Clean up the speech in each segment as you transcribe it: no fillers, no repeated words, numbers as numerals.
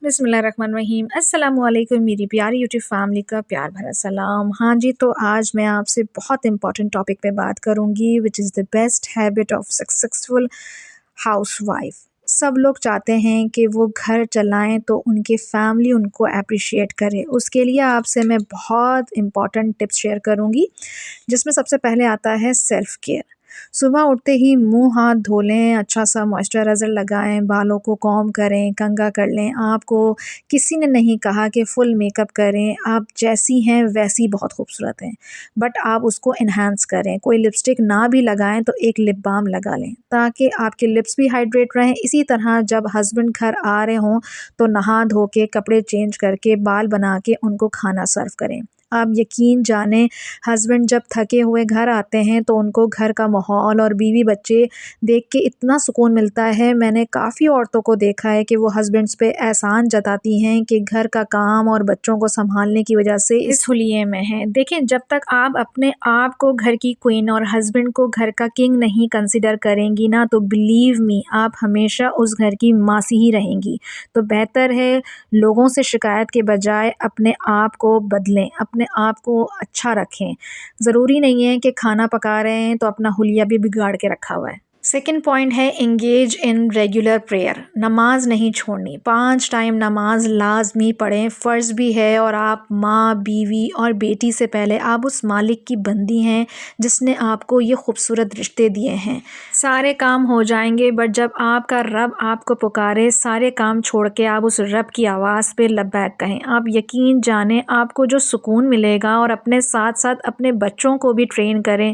बिस्मिल्लाहिर्रहमानिर्रहीम। अस्सलाम वालेकुम मेरी प्यारी यूट्यूब फैमिली का प्यार भरा सलाम। हाँ जी, तो आज मैं आपसे बहुत इंपॉर्टेंट टॉपिक पे बात करूँगी which is the best habit of successful housewife. सब लोग चाहते हैं कि वो घर चलाएं तो उनकी फैमिली उनको अप्रिशिएट करे। उसके लिए आपसे मैं बहुत इंपॉर्टेंट टिप्स शेयर करूँगी, जिसमें सबसे पहले आता है सेल्फ केयर। सुबह उठते ही मुंह हाथ धो लें, अच्छा सा मॉइस्चराइज़र लगाएं, बालों को कॉम्ब करें, कंघा कर लें। आपको किसी ने नहीं कहा कि फुल मेकअप करें, आप जैसी हैं वैसी बहुत खूबसूरत हैं, बट आप उसको इन्हांस करें। कोई लिपस्टिक ना भी लगाएं तो एक लिप बाम लगा लें ताकि आपके लिप्स भी हाइड्रेट रहें। इसी तरह जब हस्बैंड घर आ रहे हों तो नहा धो के, कपड़े चेंज करके, बाल बना के उनको खाना सर्व करें। आप यकीन जाने, हस्बैंड जब थके हुए घर आते हैं तो उनको घर का माहौल और बीवी बच्चे देख के इतना सुकून मिलता है। मैंने काफ़ी औरतों को देखा है कि वो हस्बैंड्स पे एहसान जताती हैं कि घर का काम और बच्चों को संभालने की वजह से इस हुलिये में हैं। देखें, जब तक आप अपने आप को घर की क्वीन और हस्बैंड को घर का किंग नहीं कंसिडर करेंगी ना, तो बिलीव मी, आप हमेशा उस घर की मासी ही रहेंगी। तो बेहतर है लोगों से शिकायत के बजाय अपने आप को बदलें, अपने आप को अच्छा रखें। ज़रूरी नहीं है कि खाना पका रहे हैं तो अपना हुलिया भी बिगाड़ के रखा हुआ है। सेकेंड पॉइंट है इंगेज इन रेगुलर प्रेयर। नमाज नहीं छोड़नी, 5 टाइम नमाज लाजमी पढ़ें, फ़र्ज़ भी है। और आप माँ, बीवी और बेटी से पहले आप उस मालिक की बंदी हैं जिसने आपको ये खूबसूरत रिश्ते दिए हैं। सारे काम हो जाएंगे, बट जब आपका रब आपको पुकारे, सारे काम छोड़ के आप उस रब की आवाज़ पे लब्बैक कहें। आप यकीन जाने आपको जो सुकून मिलेगा। और अपने साथ साथ अपने बच्चों को भी ट्रेन करें।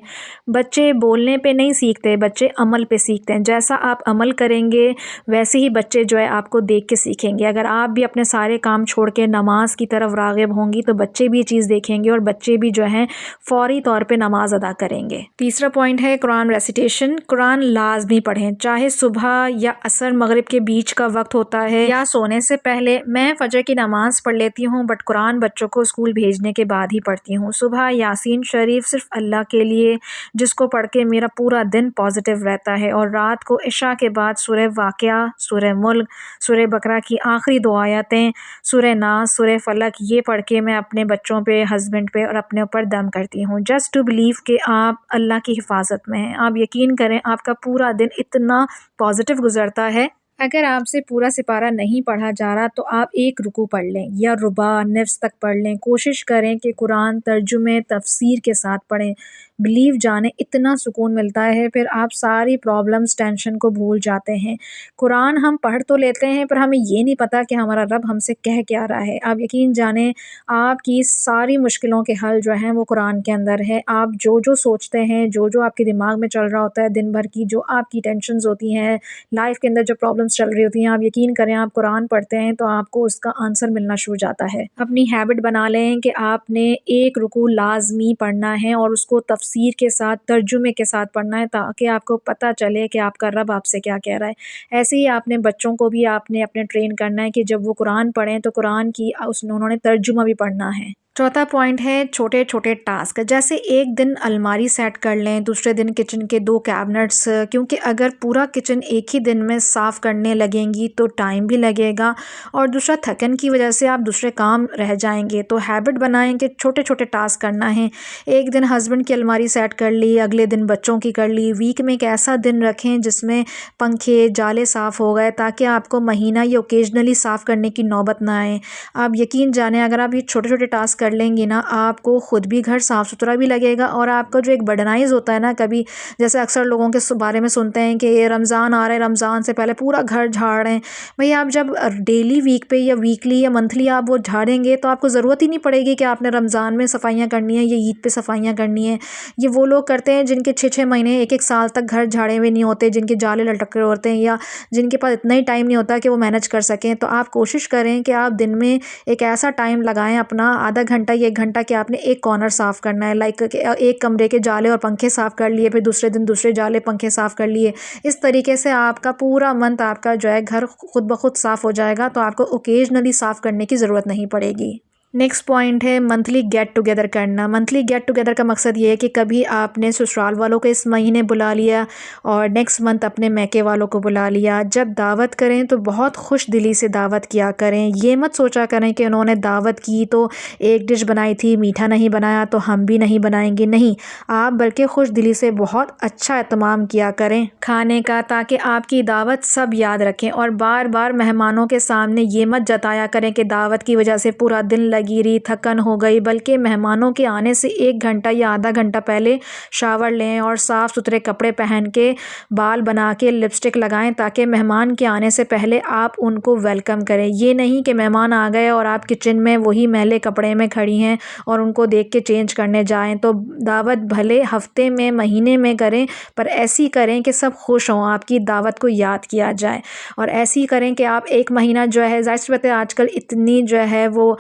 बच्चे बोलने पे नहीं सीखते, बच्चे अमल पे सीखते हैं। जैसा आप अमल करेंगे वैसे ही बच्चे जो है आपको देख के सीखेंगे। अगर आप भी अपने सारे काम छोड़ के नमाज की तरफ राग़िब होंगी तो बच्चे भी ये चीज़ देखेंगे और बच्चे भी जो हैं फ़ौरी तौर पे नमाज अदा करेंगे। तीसरा पॉइंट है कुरान रेसिटेशन। कुरान लाजमी पढ़ें, चाहे सुबह या असर मगरिब के बीच का वक्त होता है या सोने से पहले। मैं फजर की नमाज़ पढ़ लेती हूँ, बट कुरान बच्चों को स्कूल भेजने के बाद ही पढ़ती हूँ। सुबह यासीन शरीफ सिर्फ अल्लाह के लिए, जिसको पढ़ के मेरा पूरा दिन पॉजिटिव रहता है। और रात को इशा के बाद सूरह वाक़िया, सूरह मुल्क, सूरह बकरा की आखिरी 2 आयतें, सूरह नास, सूरह फलक, ये पढ़ के मैं अपने बच्चों पे, हस्बैंड पे और अपने ऊपर दम करती हूँ, जस्ट टू बिलीव कि आप अल्लाह की हिफाजत में हैं। आप यकीन करें आपका पूरा दिन इतना पॉजिटिव गुजरता है। अगर आपसे पूरा सिपारा नहीं पढ़ा जा रहा तो आप एक रुकू पढ़ लें या रुबा निफ्स तक पढ़ लें। कोशिश करें कि कुरान तर्जुमे तफसीर के साथ पढ़ें। बिलीव जाने इतना सुकून मिलता है, फिर आप सारी प्रॉब्लम्स, टेंशन को भूल जाते हैं। कुरान हम पढ़ तो लेते हैं पर हमें ये नहीं पता कि हमारा रब हमसे कह क्या रहा है। आप यकीन जाने आपकी सारी मुश्किलों के हल जो हैं वो कुरान के अंदर है। आप जो जो सोचते हैं, जो जो आपके दिमाग में चल रहा होता है दिन भर की, जो आपकी टेंशन्स होती हैं, लाइफ के अंदर जो प्रॉब्लम्स चल रही होती हैं, आप यकीन करें आप कुरान पढ़ते हैं तो आपको उसका आंसर मिलना शुरू हो जाता है। अपनी हैबिट बना लें कि आपने एक रुकू लाजमी पढ़ना है और उसको तफसीर के साथ, तर्जुमे के साथ पढ़ना है, ताकि आपको पता चले कि आपका रब आपसे क्या कह रहा है। ऐसे ही आपने बच्चों को भी आपने अपने ट्रेन करना है कि जब वो कुरान पढ़ें तो कुरान की उन्होंने तर्जुमा भी पढ़ना है। चौथा पॉइंट है छोटे छोटे टास्क। जैसे एक दिन अलमारी सेट कर लें, दूसरे दिन किचन के 2 कैबिनेट्स, क्योंकि अगर पूरा किचन एक ही दिन में साफ़ करने लगेंगी तो टाइम भी लगेगा और दूसरा थकन की वजह से आप दूसरे काम रह जाएंगे। तो हैबिट बनाएं कि छोटे छोटे टास्क करना है। एक दिन हस्बैंड की अलमारी सेट कर ली, अगले दिन बच्चों की कर ली। वीक में एक ऐसा दिन रखें जिसमें पंखे जाले साफ़ हो गए, ताकि आपको महीना या ओकेजनली साफ़ करने की नौबत ना आए। आप यकीन जाने अगर आप ये छोटे छोटे टास्क कर लेंगी ना, आपको ख़ुद भी घर साफ़ सुथरा भी लगेगा और आपका जो एक बर्डनाइज़ होता है ना, कभी जैसे अक्सर लोगों के बारे में सुनते हैं कि ये रमज़ान आ रहा है, रमज़ान से पहले पूरा घर झाड़ रहे हैं। भाई आप जब डेली वीक पे या वीकली या मंथली आप वो झाड़ेंगे तो आपको ज़रूरत ही नहीं पड़ेगी कि आपने रमज़ान में सफाइयाँ करनी है या ईद पे सफाइयाँ करनी है। ये वो लोग करते हैं जिनके 6-6 महीने, 1-1 साल तक घर झाड़े हुए नहीं होते, जिनके जाले लटक रहे होते हैं या जिनके पास इतना ही टाइम नहीं होता कि वो मैनेज कर सकें। तो आप कोशिश करें कि आप दिन में एक ऐसा टाइम लगाएं, अपना आधा घंटा या 1 घंटा, कि आपने एक कॉर्नर साफ़ करना है। लाइक एक कमरे के जाले और पंखे साफ़ कर लिए, फिर दूसरे दिन दूसरे जाले पंखे साफ़ कर लिए। इस तरीके से आपका पूरा मंथ आपका जो है घर खुद ब खुद साफ़ हो जाएगा, तो आपको ओकेजनली साफ़ करने की ज़रूरत नहीं पड़ेगी। नेक्स्ट पॉइंट है मंथली गेट टुगेदर करना। मंथली गेट टुगेदर का मकसद ये है कि कभी आपने ससुराल वालों को इस महीने बुला लिया और नेक्स्ट मंथ अपने मैके वालों को बुला लिया। जब दावत करें तो बहुत खुश दिली से दावत किया करें। ये मत सोचा करें कि उन्होंने दावत की तो एक डिश बनाई थी, मीठा नहीं बनाया तो हम भी नहीं बनाएंगे। नहीं, आप बल्कि खुश दिली से बहुत अच्छा एहतमाम किया करें खाने का, ताकि आपकी दावत सब याद रखें। और बार बार मेहमानों के सामने ये मत जताया करें कि दावत की वजह से पूरा दिन लगी रही, थकन हो गई, बल्कि मेहमानों के आने से 1 घंटा या आधा घंटा पहले शावर लें और साफ़ सुथरे कपड़े पहन के, बाल बना के, लिपस्टिक लगाएं, ताकि मेहमान के आने से पहले आप उनको वेलकम करें। ये नहीं कि मेहमान आ गए और आप किचन में वही मैले कपड़े में खड़ी हैं और उनको देख के चेंज करने जाएं। तो दावत भले हफ्ते में, महीने में करें, पर ऐसी करें कि सब खुश हों, आपकी दावत को याद किया जाए। और ऐसी करें कि आप 1 महीना जो है, ज़ाहिर सी बात है आजकल इतनी जो है वो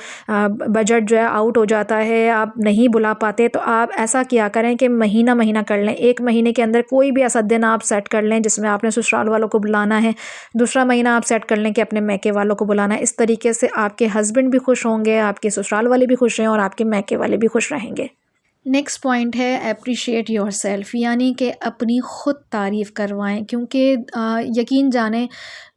बजट जो है आउट हो जाता है, आप नहीं बुला पाते, तो आप ऐसा किया करें कि महीना महीना कर लें। 1 महीने के अंदर कोई भी ऐसा दिन आप सेट कर लें जिसमें आपने ससुराल वालों को बुलाना है, दूसरा महीना आप सेट कर लें कि अपने मैके वालों को बुलाना है। इस तरीके से आपके हस्बैंड भी खुश होंगे, आपके ससुराल वाले भी खुश हैं और आपके मैके वाले भी खुश रहेंगे। नेक्स्ट पॉइंट है अप्रिशिएट योरसेल्फ, यानी कि अपनी ख़ुद तारीफ़ करवाएं। क्योंकि यकीन जानें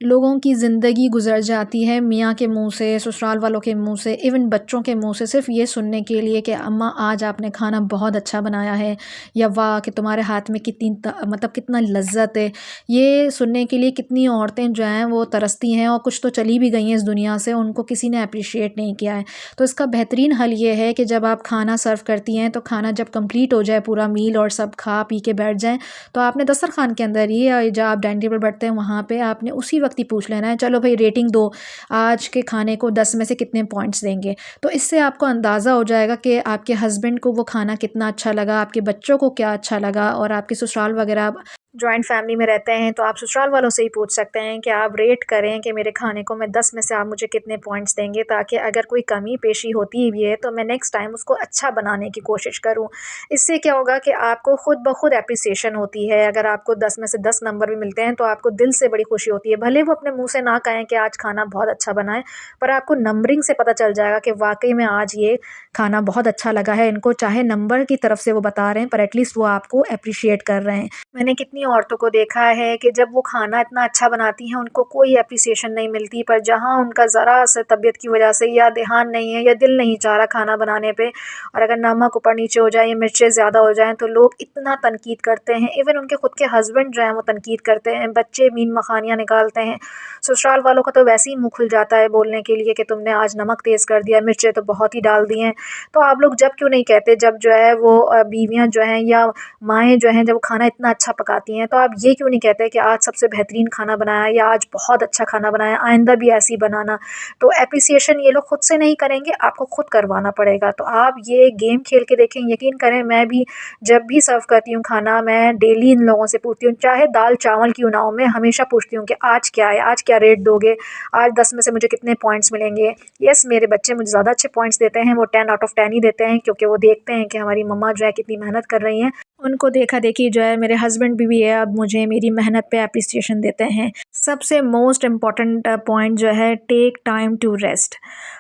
लोगों की ज़िंदगी गुजर जाती है मियाँ के मुंह से, ससुराल वालों के मुंह से, इवन बच्चों के मुंह से, सिर्फ ये सुनने के लिए कि अम्मा आज आपने खाना बहुत अच्छा बनाया है, या वाह कि तुम्हारे हाथ में कितनी मतलब कितना लज्जत है। ये सुनने के लिए कितनी औरतें जो हैं वो तरसती हैं और कुछ तो चली भी गई हैं इस दुनिया से, उनको किसी ने अप्रिशिएट नहीं किया है। तो इसका बेहतरीन हल ये है कि जब आप खाना सर्व करती हैं तो खाना जब कंप्लीट हो जाए पूरा मील और सब खा पी के बैठ जाएं, तो आपने दस्तरखान के अंदर ही, जब आप डाइनिंग टेबल बैठते हैं वहाँ पे आपने उसी वक्त ही पूछ लेना है, चलो भाई रेटिंग दो, आज के खाने को 10 में से कितने पॉइंट्स देंगे। तो इससे आपको अंदाज़ा हो जाएगा कि आपके हस्बैंड को वो खाना कितना अच्छा लगा, आपके बच्चों को क्या अच्छा लगा। और आपके ससुराल वगैरह जॉइंट फैमिली में रहते हैं तो आप ससुराल वालों से ही पूछ सकते हैं कि आप रेट करें कि मेरे खाने को मैं 10 में से आप मुझे कितने पॉइंट्स देंगे, ताकि अगर कोई कमी पेशी होती भी है तो मैं नेक्स्ट टाइम उसको अच्छा बनाने की कोशिश करूं। इससे क्या होगा कि आपको खुद ब खुद एप्रिसिएशन होती है। अगर आपको 10 में से 10 नंबर भी मिलते हैं तो आपको दिल से बड़ी खुशी होती है। भले वो अपने मुँह से ना कहें कि आज खाना बहुत अच्छा बना है, पर आपको नंबरिंग से पता चल जाएगा कि वाकई में आज ये खाना बहुत अच्छा लगा है इनको। चाहे नंबर की तरफ से वो बता रहे हैं, पर एटलीस्ट वो आपको अप्रिशिएट कर रहे हैं। मैंने कितनी औरतों को देखा है कि जब वो खाना इतना अच्छा बनाती हैं उनको कोई एप्रिसिएशन नहीं मिलती, पर जहाँ उनका ज़रा सा तबीयत की वजह से या ध्यान नहीं है या दिल नहीं चाह रहा खाना बनाने पे, और अगर नमक ऊपर नीचे हो जाए या मिर्चें ज़्यादा हो जाएं तो लोग इतना तनकीद करते हैं। इवन उनके खुद के हस्बैंड जो हैं वो तनकीद करते हैं, बच्चे मीन मखानियाँ निकालते हैं। ससुराल वालों का तो वैसे ही मुँह खुल जाता है बोलने के लिए कि तुमने आज नमक तेज़ कर दिया, मिर्चें तो बहुत ही डाल दी हैं। तो आप लोग जब क्यों नहीं कहते, जब जो है वो बीवियाँ जो हैं या माएँ जो हैं जब वो खाना इतना अच्छा पकाती हैं, तो आप ये क्यों नहीं कहते कि आज सबसे बेहतरीन खाना बनाया या आज बहुत अच्छा खाना बनाया, आइंदा भी ऐसे ही बनाना। तो एप्रिसिएशन ये लोग खुद से नहीं करेंगे, आपको खुद करवाना पड़ेगा। तो आप ये गेम खेल के देखें, यकीन करें मैं भी जब भी सर्व करती हूँ खाना, मैं डेली इन लोगों से पूछती हूँ, चाहे दाल चावल क्यों ना हो, मैं हमेशा पूछती हूँ कि आज क्या है, आज क्या रेट दोगे, आज 10 में से मुझे कितने पॉइंट्स मिलेंगे। यस, मेरे बच्चे मुझे ज़्यादा अच्छे पॉइंट्स देते हैं, वो 10 आउट ऑफ 10 ही देते हैं, क्योंकि वो देखते हैं कि हमारी मम्मा जो है कितनी मेहनत कर रही हैं। उनको देखा देखी जो है मेरे हस्बैंड भी है, अब मुझे मेरी मेहनत पे अप्रिसिएशन देते हैं। सबसे मोस्ट इम्पॉर्टेंट पॉइंट जो है, टेक टाइम टू रेस्ट।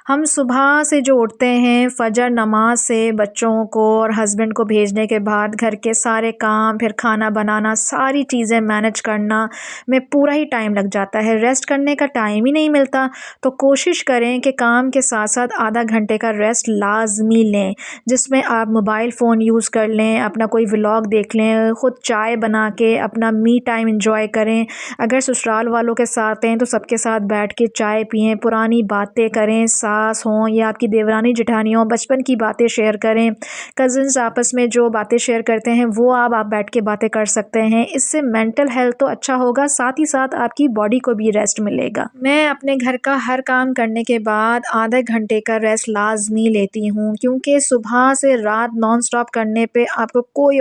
हम सुबह से जो उठते हैं फजर नमाज से, बच्चों को और हस्बैंड को भेजने के बाद घर के सारे काम, फिर खाना बनाना, सारी चीज़ें मैनेज करना में पूरा ही टाइम लग जाता है, रेस्ट करने का टाइम ही नहीं मिलता। तो कोशिश करें कि काम के साथ साथ आधा घंटे का रेस्ट लाजमी लें, जिसमें आप मोबाइल फ़ोन यूज़ कर लें, अपना कोई व्लॉग देख लें, ख़ुद चाय बना के अपना मी टाइम एंजॉय करें। अगर ससुराल वालों के साथ हैं तो सबके साथ बैठ के चाय पिएं, पुरानी बातें करें, सास हों या आपकी देवरानी जेठानी हों, बचपन की बातें शेयर करें। कज़न्स आपस में जो बातें शेयर करते हैं वो आप बैठ के बातें कर सकते हैं। इससे मेंटल हेल्थ तो अच्छा होगा, साथ ही साथ आपकी बॉडी को भी रेस्ट मिलेगा। मैं अपने घर का हर काम करने के बाद आधे घंटे का रेस्ट लाजमी लेती हूँ, क्योंकि सुबह से रात नॉन स्टॉप करने पे आपको कोई